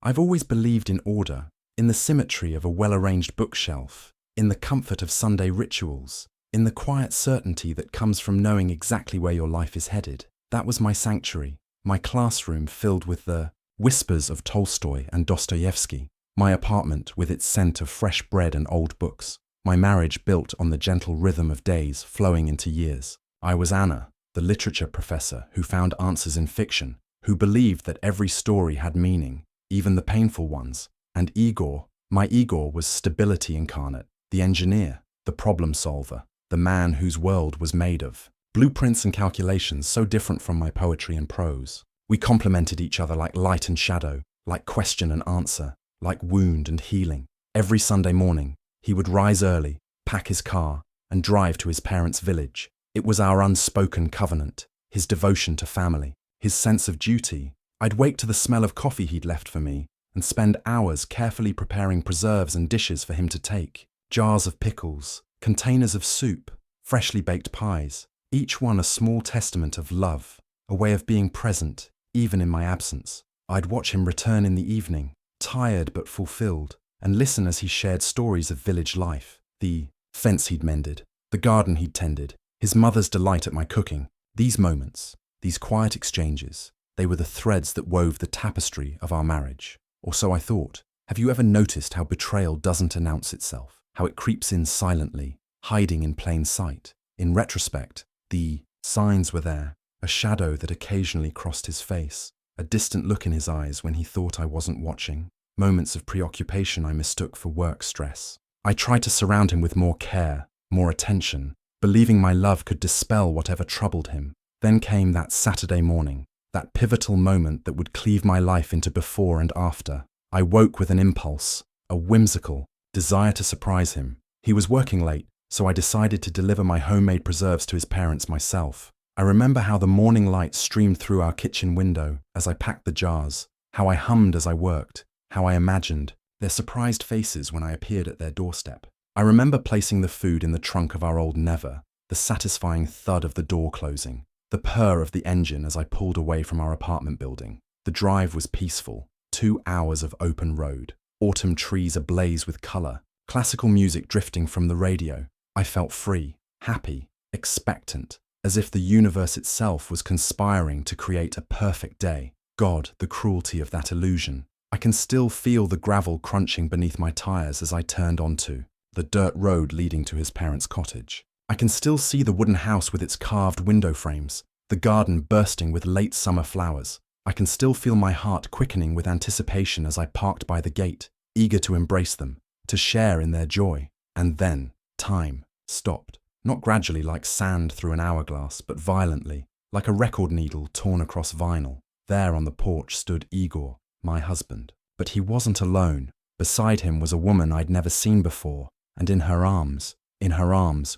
I've always believed in order, in the symmetry of a well-arranged bookshelf, in the comfort of Sunday rituals, in the quiet certainty that comes from knowing exactly where your life is headed. That was my sanctuary, my classroom filled with the whispers of Tolstoy and Dostoevsky, my apartment with its scent of fresh bread and old books, my marriage built on the gentle rhythm of days flowing into years. I was Anna, the literature professor who found answers in fiction, who believed that every story had meaning, even the painful ones. And Igor, my Igor was stability incarnate, the engineer, the problem solver, the man whose world was made of blueprints and calculations so different from my poetry and prose. We complemented each other like light and shadow, like question and answer, like wound and healing. Every Sunday morning, he would rise early, pack his car, and drive to his parents' village. It was our unspoken covenant, his devotion to family, his sense of duty. I'd wake to the smell of coffee he'd left for me and spend hours carefully preparing preserves and dishes for him to take. Jars of pickles, containers of soup, freshly baked pies, each one a small testament of love, a way of being present, even in my absence. I'd watch him return in the evening, tired but fulfilled, and listen as he shared stories of village life, the fence he'd mended, the garden he'd tended, his mother's delight at my cooking. These moments, these quiet exchanges, they were the threads that wove the tapestry of our marriage. Or so I thought. Have you ever noticed how betrayal doesn't announce itself, how it creeps in silently, hiding in plain sight? In retrospect, the signs were there, a shadow that occasionally crossed his face, a distant look in his eyes when he thought I wasn't watching, moments of preoccupation I mistook for work stress. I tried to surround him with more care, more attention, believing my love could dispel whatever troubled him. Then came that Saturday morning, that pivotal moment that would cleave my life into before and after. I woke with an impulse, a whimsical desire to surprise him. He was working late, so I decided to deliver my homemade preserves to his parents myself. I remember how the morning light streamed through our kitchen window as I packed the jars, how I hummed as I worked, how I imagined their surprised faces when I appeared at their doorstep. I remember placing the food in the trunk of our old Never, the satisfying thud of the door closing, the purr of the engine as I pulled away from our apartment building. The drive was peaceful, 2 hours of open road, autumn trees ablaze with color, classical music drifting from the radio. I felt free, happy, expectant, as if the universe itself was conspiring to create a perfect day. God, the cruelty of that illusion. I can still feel the gravel crunching beneath my tires as I turned onto the dirt road leading to his parents' cottage. I can still see the wooden house with its carved window frames, the garden bursting with late summer flowers. I can still feel my heart quickening with anticipation as I parked by the gate, eager to embrace them, to share in their joy. And then, time stopped. Not gradually like sand through an hourglass, but violently, like a record needle torn across vinyl. There on the porch stood Igor, my husband. But he wasn't alone. Beside him was a woman I'd never seen before, and in her arms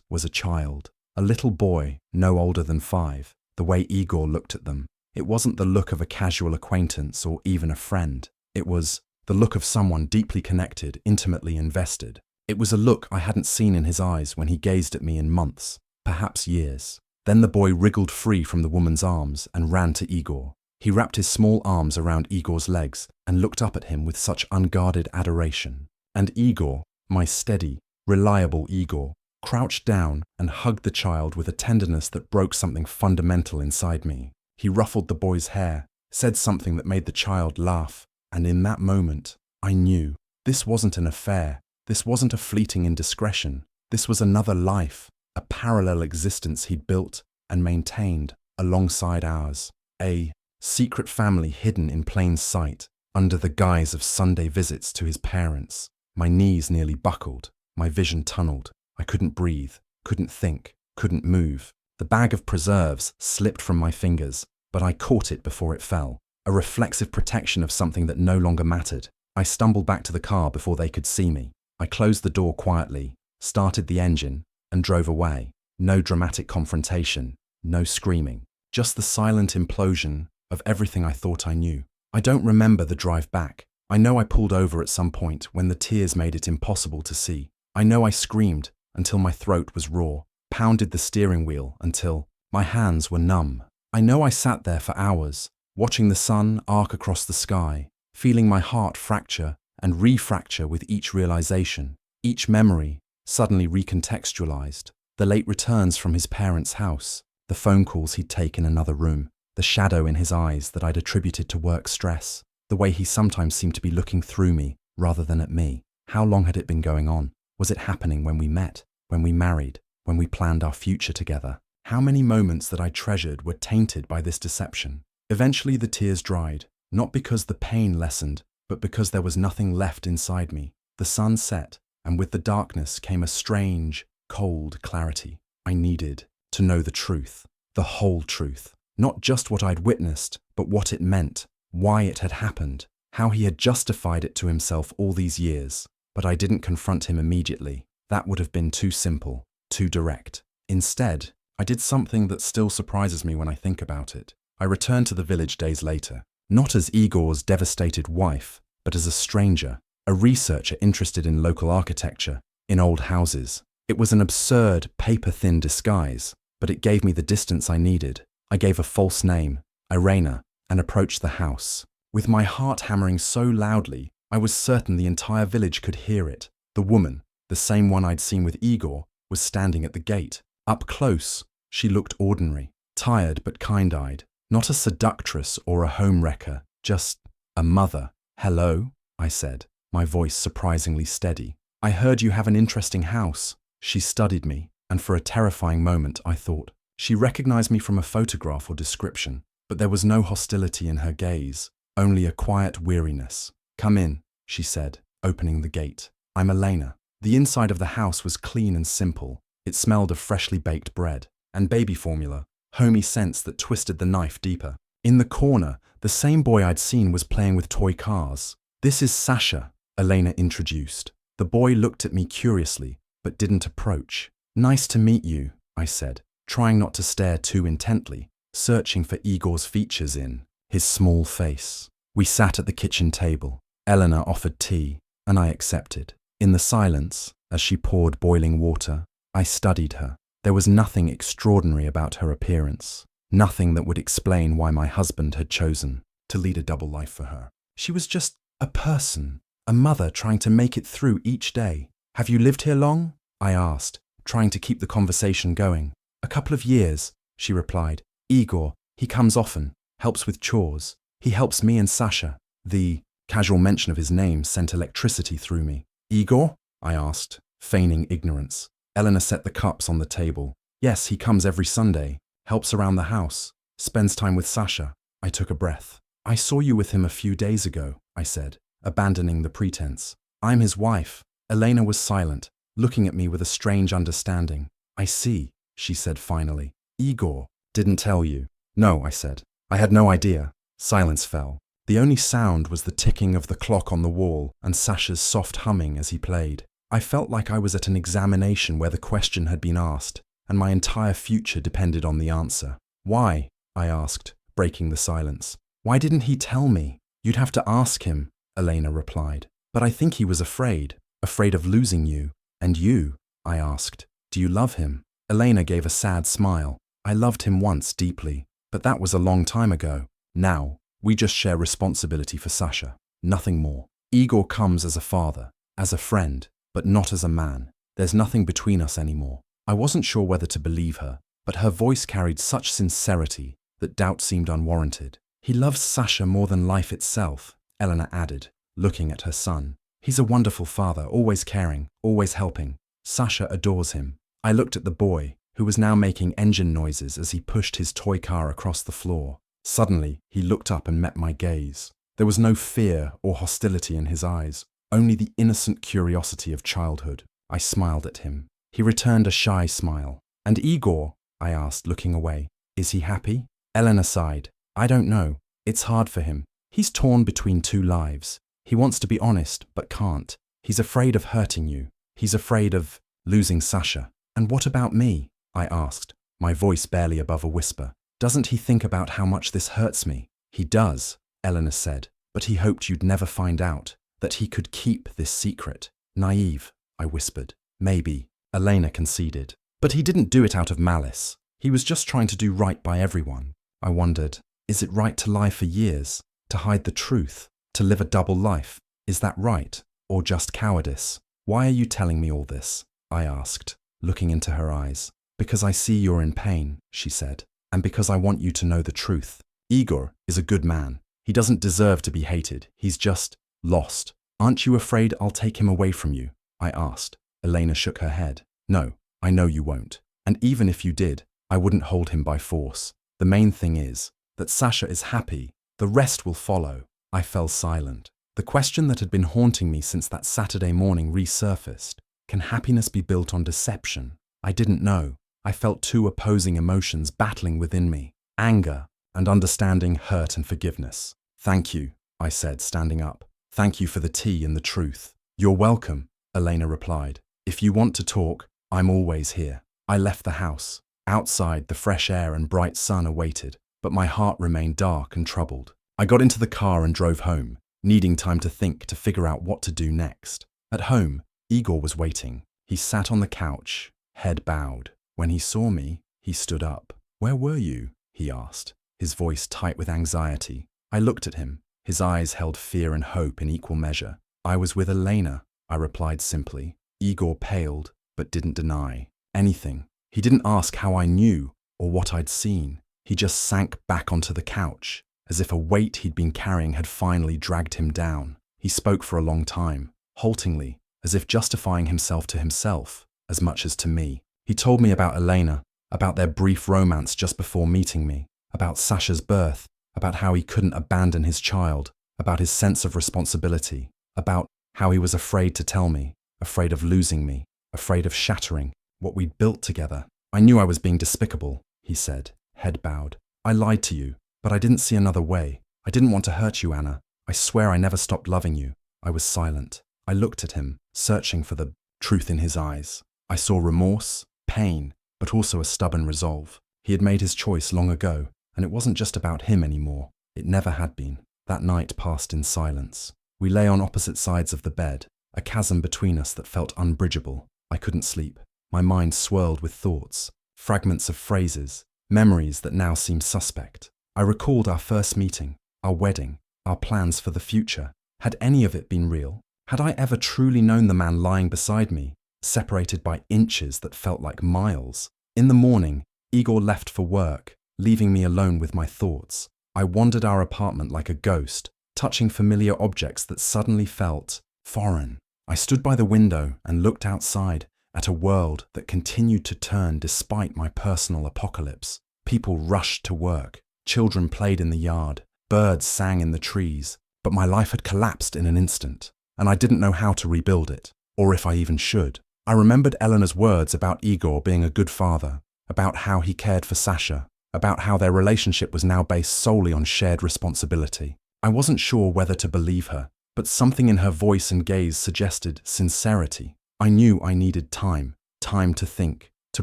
was a child, a little boy no older than 5. The way Igor looked at them, it wasn't the look of a casual acquaintance or even a friend. It was the look of someone deeply connected, intimately invested. It was a look I hadn't seen in his eyes when he gazed at me in months, perhaps years. Then the boy wriggled free from the woman's arms and ran to Igor. He wrapped his small arms around Igor's legs and looked up at him with such unguarded adoration. And Igor, my steady, reliable Igor, crouched down and hugged the child with a tenderness that broke something fundamental inside me. He ruffled the boy's hair, said something that made the child laugh, and in that moment, I knew this wasn't an affair. This wasn't a fleeting indiscretion. This was another life, a parallel existence he'd built and maintained alongside ours. A secret family hidden in plain sight, under the guise of Sunday visits to his parents. My knees nearly buckled, my vision tunneled. I couldn't breathe, couldn't think, couldn't move. The bag of preserves slipped from my fingers, but I caught it before it fell, a reflexive protection of something that no longer mattered. I stumbled back to the car before they could see me. I closed the door quietly, started the engine, and drove away. No dramatic confrontation, no screaming, just the silent implosion of everything I thought I knew. I don't remember the drive back. I know I pulled over at some point when the tears made it impossible to see. I know I screamed until my throat was raw, pounded the steering wheel until my hands were numb. I know I sat there for hours, watching the sun arc across the sky, feeling my heart fracture and refracture with each realization, each memory suddenly recontextualized. The late returns from his parents' house, the phone calls he'd take in another room, the shadow in his eyes that I'd attributed to work stress, the way he sometimes seemed to be looking through me rather than at me. How long had it been going on? Was it happening when we met, when we married, when we planned our future together? How many moments that I treasured were tainted by this deception? Eventually the tears dried, not because the pain lessened, but because there was nothing left inside me. The sun set, and with the darkness came a strange, cold clarity. I needed to know the truth, the whole truth. Not just what I'd witnessed, but what it meant, why it had happened, how he had justified it to himself all these years. But I didn't confront him immediately. That would have been too simple, too direct. Instead, I did something that still surprises me when I think about it. I returned to the village days later, not as Igor's devastated wife, but as a stranger, a researcher interested in local architecture, in old houses. It was an absurd, paper-thin disguise, but it gave me the distance I needed. I gave a false name, Irena, and approached the house. With my heart hammering so loudly, I was certain the entire village could hear it. The woman, the same one I'd seen with Igor, was standing at the gate. Up close, she looked ordinary, tired but kind-eyed. Not a seductress or a homewrecker, just a mother. "Hello," I said, my voice surprisingly steady. "I heard you have an interesting house." She studied me, and for a terrifying moment I thought she recognized me from a photograph or description, but there was no hostility in her gaze, only a quiet weariness. "Come in," she said, opening the gate. "I'm Elena." The inside of the house was clean and simple. It smelled of freshly baked bread and baby formula, homey scents that twisted the knife deeper. In the corner, the same boy I'd seen was playing with toy cars. "This is Sasha," Elena introduced. The boy looked at me curiously, but didn't approach. "Nice to meet you," I said, trying not to stare too intently, searching for Igor's features in his small face. We sat at the kitchen table. Elena offered tea, and I accepted. In the silence, as she poured boiling water, I studied her. There was nothing extraordinary about her appearance, nothing that would explain why my husband had chosen to lead a double life for her. She was just a person, a mother trying to make it through each day. "Have you lived here long?" I asked, trying to keep the conversation going. "A couple of years," she replied. "Igor, he comes often, helps with chores. He helps me and Sasha." The casual mention of his name sent electricity through me. "Igor?" I asked, feigning ignorance. Elena set the cups on the table. "Yes, he comes every Sunday, helps around the house, spends time with Sasha." I took a breath. "I saw you with him a few days ago," I said, abandoning the pretense. "I'm his wife." Elena was silent, looking at me with a strange understanding. "I see," she said finally. "Igor didn't tell you." "No," I said. "I had no idea." Silence fell. The only sound was the ticking of the clock on the wall and Sasha's soft humming as he played. I felt like I was at an examination where the question had been asked, and my entire future depended on the answer. "Why?" I asked, breaking the silence. "Why didn't he tell me?" "You'd have to ask him," Elena replied. "But I think he was afraid of losing you." "And you?" I asked. "Do you love him?" Elena gave a sad smile. "I loved him once deeply, but that was a long time ago. Now, we just share responsibility for Sasha, nothing more. Igor comes as a father, as a friend, but not as a man. There's nothing between us anymore." I wasn't sure whether to believe her, but her voice carried such sincerity that doubt seemed unwarranted. "He loves Sasha more than life itself," Elena added, looking at her son. "He's a wonderful father, always caring, always helping. Sasha adores him." I looked at the boy, who was now making engine noises as he pushed his toy car across the floor. Suddenly, he looked up and met my gaze. There was no fear or hostility in his eyes, only the innocent curiosity of childhood. I smiled at him. He returned a shy smile. "And Igor?" I asked, looking away. "Is he happy?" Elena sighed. "I don't know. It's hard for him. He's torn between two lives. He wants to be honest, but can't. He's afraid of hurting you. He's afraid of losing Sasha." "And what about me?" I asked, my voice barely above a whisper. "Doesn't he think about how much this hurts me?" "He does," Elena said, "but he hoped you'd never find out, that he could keep this secret." "Naive," I whispered. "Maybe," Elena conceded. "But he didn't do it out of malice. He was just trying to do right by everyone." I wondered, is it right to lie for years? To hide the truth? To live a double life. Is that right? Or just cowardice? Why are you telling me all this? I asked, looking into her eyes. Because I see you're in pain, she said, and because I want you to know the truth. Igor is a good man. He doesn't deserve to be hated. He's just lost. Aren't you afraid I'll take him away from you? I asked. Elena shook her head. No, I know you won't. And even if you did, I wouldn't hold him by force. The main thing is that Sasha is happy. The rest will follow. I fell silent. The question that had been haunting me since that Saturday morning resurfaced. Can happiness be built on deception? I didn't know. I felt two opposing emotions battling within me. Anger and understanding, hurt and forgiveness. Thank you, I said, standing up. Thank you for the tea and the truth. You're welcome, Elena replied. If you want to talk, I'm always here. I left the house. Outside, the fresh air and bright sun awaited, but my heart remained dark and troubled. I got into the car and drove home, needing time to think, to figure out what to do next. At home, Igor was waiting. He sat on the couch, head bowed. When he saw me, he stood up. Where were you? He asked, his voice tight with anxiety. I looked at him. His eyes held fear and hope in equal measure. I was with Elena, I replied simply. Igor paled, but didn't deny anything. He didn't ask how I knew or what I'd seen. He just sank back onto the couch, as if a weight he'd been carrying had finally dragged him down. He spoke for a long time, haltingly, as if justifying himself to himself as much as to me. He told me about Elena, about their brief romance just before meeting me, about Sasha's birth, about how he couldn't abandon his child, about his sense of responsibility, about how he was afraid to tell me, afraid of losing me, afraid of shattering what we'd built together. I knew I was being despicable, he said, head bowed. I lied to you, but I didn't see another way. I didn't want to hurt you, Anna. I swear I never stopped loving you. I was silent. I looked at him, searching for the truth in his eyes. I saw remorse, pain, but also a stubborn resolve. He had made his choice long ago, and it wasn't just about him anymore. It never had been. That night passed in silence. We lay on opposite sides of the bed, a chasm between us that felt unbridgeable. I couldn't sleep. My mind swirled with thoughts, fragments of phrases, memories that now seemed suspect. I recalled our first meeting, our wedding, our plans for the future. Had any of it been real? Had I ever truly known the man lying beside me, separated by inches that felt like miles? In the morning, Igor left for work, leaving me alone with my thoughts. I wandered our apartment like a ghost, touching familiar objects that suddenly felt foreign. I stood by the window and looked outside at a world that continued to turn despite my personal apocalypse. People rushed to work, children played in the yard, birds sang in the trees, but my life had collapsed in an instant, and I didn't know how to rebuild it, or if I even should. I remembered Eleanor's words about Igor being a good father, about how he cared for Sasha, about how their relationship was now based solely on shared responsibility. I wasn't sure whether to believe her, but something in her voice and gaze suggested sincerity. I knew I needed time to think, to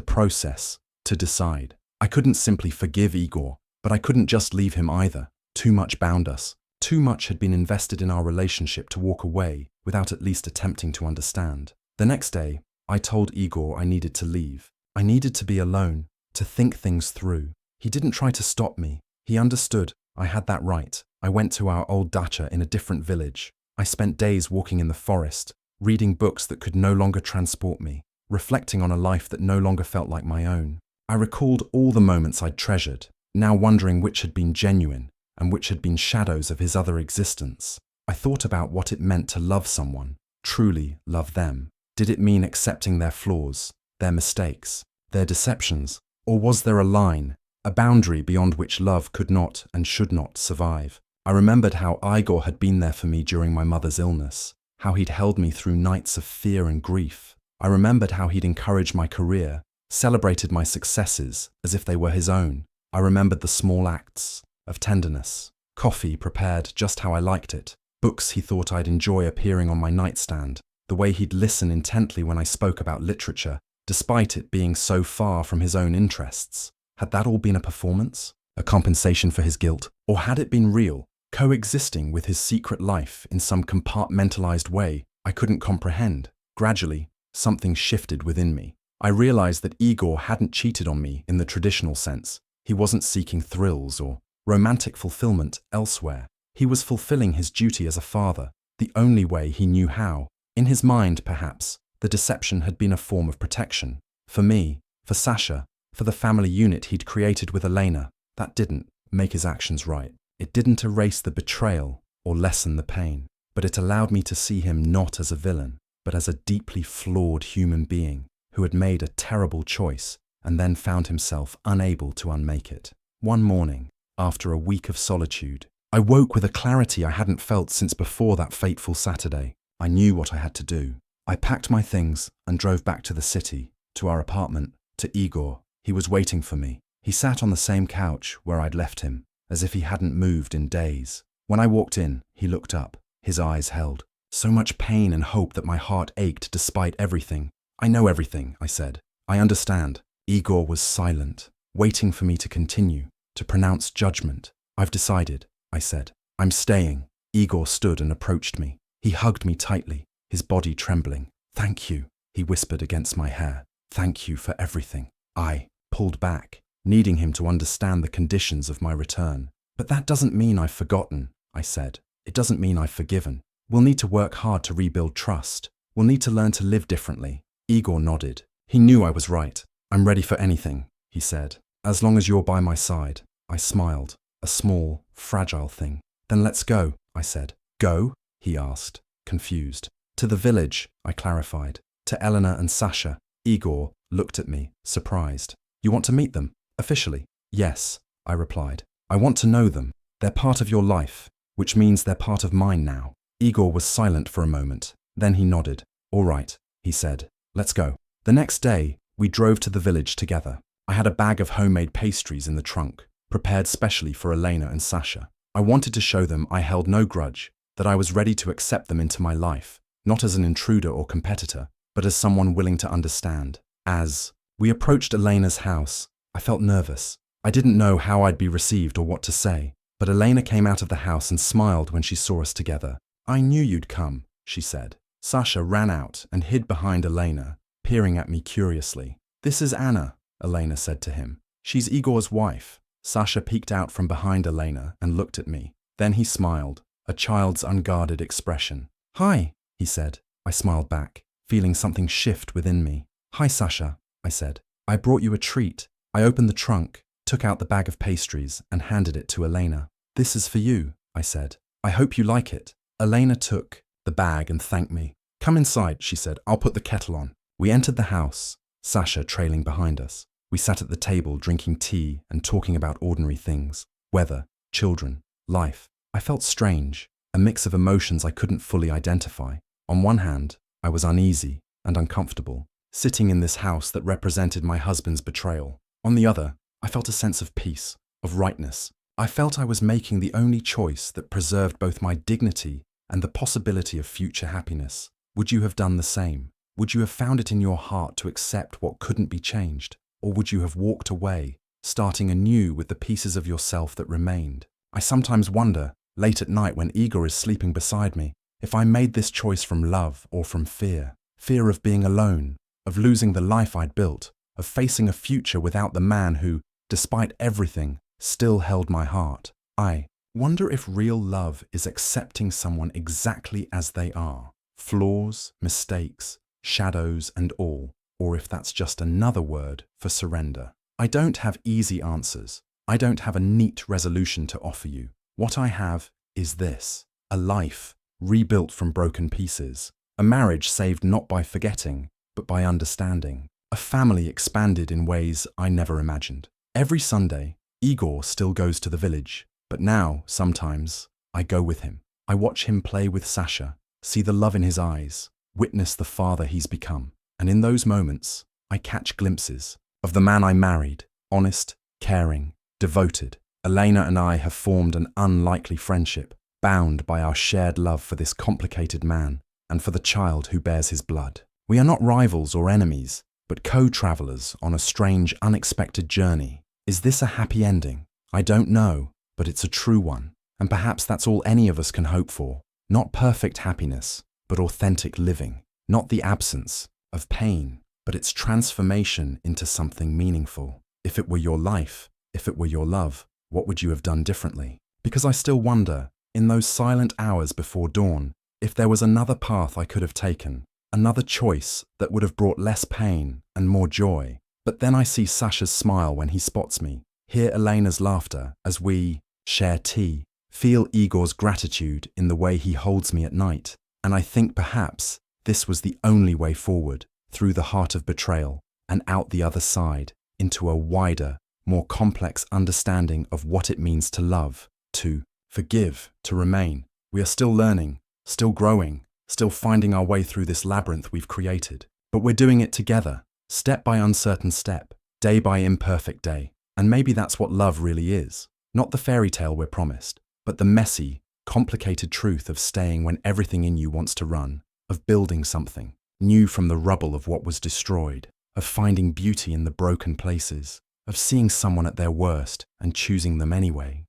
process, to decide. I couldn't simply forgive Igor, but I couldn't just leave him either. Too much bound us. Too much had been invested in our relationship to walk away without at least attempting to understand. The next day, I told Igor I needed to leave. I needed to be alone, to think things through. He didn't try to stop me. He understood I had that right. I went to our old dacha in a different village. I spent days walking in the forest, reading books that could no longer transport me, reflecting on a life that no longer felt like my own. I recalled all the moments I'd treasured, now wondering which had been genuine and which had been shadows of his other existence. I thought about what it meant to love someone, truly love them. Did it mean accepting their flaws, their mistakes, their deceptions, or was there a line, a boundary beyond which love could not and should not survive? I remembered how Igor had been there for me during my mother's illness, how he'd held me through nights of fear and grief. I remembered how he'd encouraged my career, celebrated my successes as if they were his own. I remembered the small acts of tenderness, coffee prepared just how I liked it, books he thought I'd enjoy appearing on my nightstand, the way he'd listen intently when I spoke about literature, despite it being so far from his own interests. Had that all been a performance? A compensation for his guilt? Or had it been real, coexisting with his secret life in some compartmentalized way I couldn't comprehend? Gradually, something shifted within me. I realized that Igor hadn't cheated on me in the traditional sense. He wasn't seeking thrills or romantic fulfillment elsewhere. He was fulfilling his duty as a father, the only way he knew how. In his mind, perhaps, the deception had been a form of protection. For me, for Sasha, for the family unit he'd created with Elena, that didn't make his actions right. It didn't erase the betrayal or lessen the pain, but it allowed me to see him not as a villain, but as a deeply flawed human being who had made a terrible choice and then found himself unable to unmake it. One morning, after a week of solitude, I woke with a clarity I hadn't felt since before that fateful Saturday. I knew what I had to do. I packed my things and drove back to the city, to our apartment, to Igor. He was waiting for me. He sat on the same couch where I'd left him, as if he hadn't moved in days. When I walked in, he looked up, his eyes held. So much pain and hope that my heart ached despite everything. "I know everything," I said. "I understand." Igor was silent, waiting for me to continue, to pronounce judgment. "I've decided," I said. "I'm staying." Igor stood and approached me. He hugged me tightly, his body trembling. "Thank you," he whispered against my hair. "Thank you for everything." I pulled back, needing him to understand the conditions of my return. "But that doesn't mean I've forgotten," I said. "It doesn't mean I've forgiven. We'll need to work hard to rebuild trust. We'll need to learn to live differently." Igor nodded. He knew I was right. "I'm ready for anything," he said. "As long as you're by my side." I smiled. A small, fragile thing. "Then let's go," I said. "Go?" he asked, confused. "To the village," I clarified. "To Elena and Sasha." Igor looked at me, surprised. "You want to meet them? Officially?" "Yes," I replied. "I want to know them. They're part of your life, which means they're part of mine now." Igor was silent for a moment. Then he nodded. "All right," he said. "Let's go." The next day, we drove to the village together. I had a bag of homemade pastries in the trunk, prepared specially for Elena and Sasha. I wanted to show them I held no grudge, that I was ready to accept them into my life, not as an intruder or competitor, but as someone willing to understand. As we approached Elena's house, I felt nervous. I didn't know how I'd be received or what to say, but Elena came out of the house and smiled when she saw us together. "I knew you'd come," she said. Sasha ran out and hid behind Elena, peering at me curiously. "This is Anna," Elena said to him. "She's Igor's wife." Sasha peeked out from behind Elena and looked at me. Then he smiled, a child's unguarded expression. "Hi," he said. I smiled back, feeling something shift within me. "Hi, Sasha," I said. "I brought you a treat." I opened the trunk, took out the bag of pastries, and handed it to Elena. "This is for you," I said. "I hope you like it." Elena took the bag and thanked me. "Come inside," she said. "I'll put the kettle on." We entered the house, Sasha trailing behind us. We sat at the table drinking tea and talking about ordinary things. Weather, children, life. I felt strange, a mix of emotions I couldn't fully identify. On one hand, I was uneasy and uncomfortable, sitting in this house that represented my husband's betrayal. On the other, I felt a sense of peace, of rightness. I felt I was making the only choice that preserved both my dignity and the possibility of future happiness. Would you have done the same? Would you have found it in your heart to accept what couldn't be changed? Or would you have walked away, starting anew with the pieces of yourself that remained? I sometimes wonder, late at night when Igor is sleeping beside me, if I made this choice from love or from fear. Fear of being alone, of losing the life I'd built, of facing a future without the man who, despite everything, still held my heart. I wonder if real love is accepting someone exactly as they are, flaws, mistakes, shadows and all, or if that's just another word for surrender. I don't have easy answers. I don't have a neat resolution to offer you. What I have is this: a life rebuilt from broken pieces, a marriage saved not by forgetting, but by understanding, a family expanded in ways I never imagined. Every Sunday, Igor still goes to the village, but now, sometimes, I go with him. I watch him play with Sasha, see the love in his eyes, witness the father he's become. And in those moments, I catch glimpses of the man I married, honest, caring, devoted. Elena and I have formed an unlikely friendship, bound by our shared love for this complicated man and for the child who bears his blood. We are not rivals or enemies, but co-travelers on a strange, unexpected journey. Is this a happy ending? I don't know, but it's a true one. And perhaps that's all any of us can hope for. Not perfect happiness, but authentic living. Not the absence of pain, but its transformation into something meaningful. If it were your life, if it were your love, what would you have done differently? Because I still wonder, in those silent hours before dawn, if there was another path I could have taken, another choice that would have brought less pain and more joy. But then I see Sasha's smile when he spots me, hear Elena's laughter as we share tea, feel Igor's gratitude in the way he holds me at night, and I think perhaps this was the only way forward, through the heart of betrayal and out the other side, into a wider, more complex understanding of what it means to love, to forgive, to remain. We are still learning, still growing, still finding our way through this labyrinth we've created. But we're doing it together, step by uncertain step, day by imperfect day. And maybe that's what love really is. Not the fairy tale we're promised, but the messy, complicated truth of staying when everything in you wants to run, of building something new from the rubble of what was destroyed, of finding beauty in the broken places, of seeing someone at their worst and choosing them anyway.